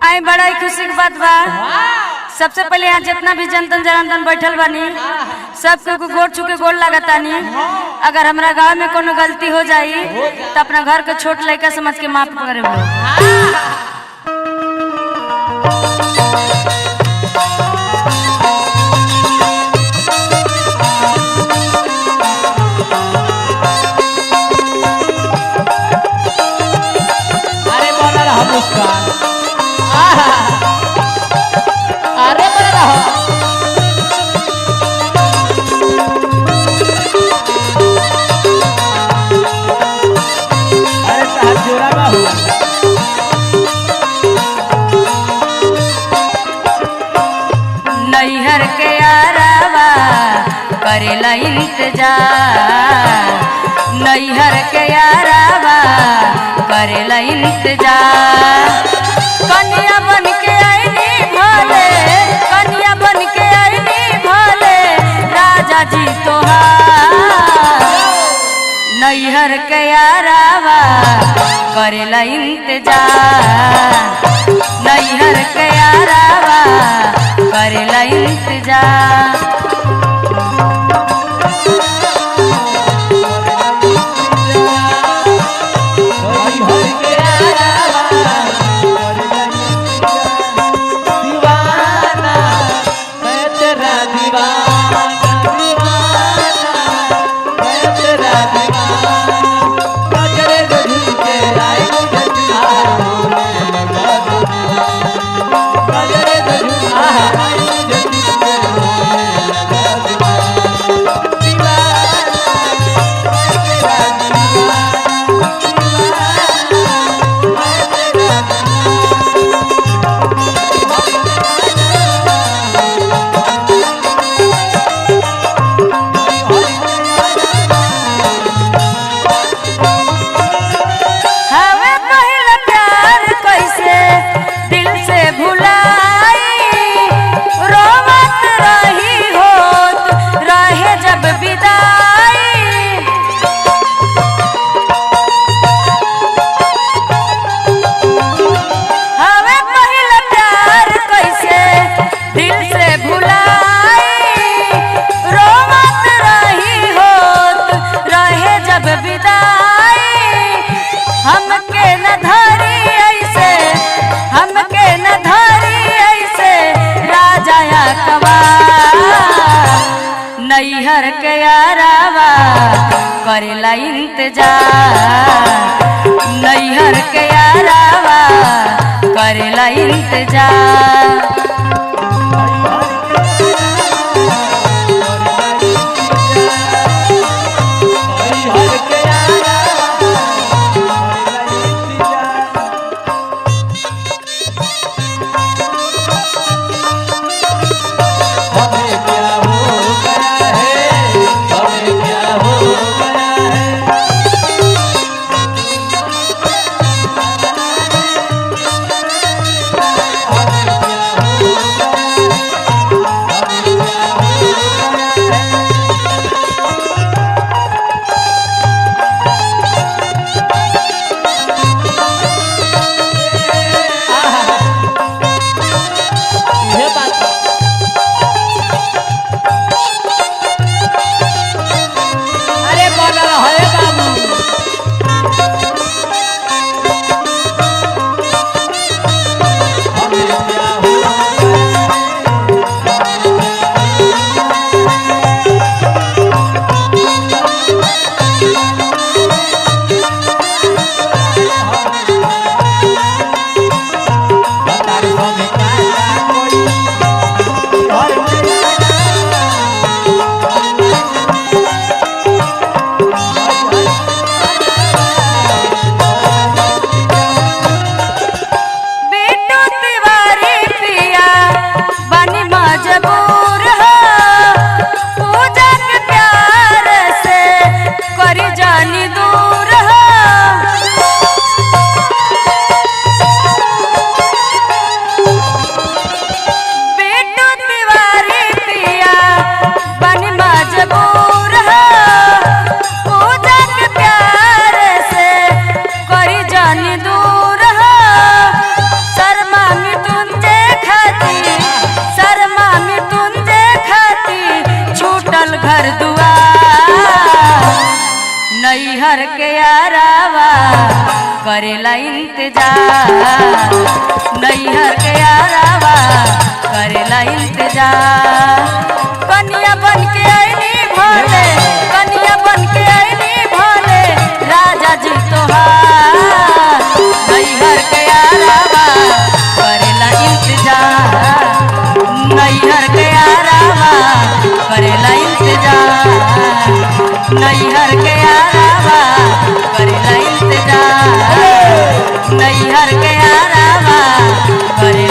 आई बड़ा ही खुशी की बात बा। सबसे पहले यहाँ जितना भी जनतन जनार्दन बैठल बानी सबके गोड़ छू के गोड़ लागतानी। अगर हमारा गांव में कोनो गलती हो जाई तो अपना घर के छोट लड़का समझ के माफ करे। अरे बोला रहा मुस्कान, अरे बोला रहा। अरे साहब जोरा बाहू नैहर के यारावा करेला इंतजार, नैहर के यारावा करेला इंतजार। कन्या बन के आईनी भोले, कन्या बन के आईनी भोले राजा जी तोहार। नैहर के यारावा करेला इंतजार, नैहर के यारावा करेला इंतजार। नैहर के यारावा करेला इंतजार, नैहर के यारावा करेला इंतजार। के यारावा करेला इंतजार, नैहर के यारावा करेला इंतजार। कन्या बन के आईनी भोले, कन्या बन के आईनी भोले राजा जी तोहार, नैहर के यारावा करेला इंतजार, नैहर के यारावा करेला इंतजार, नैहर के यारावा करेला इंतजार, नैहर के यारावा करे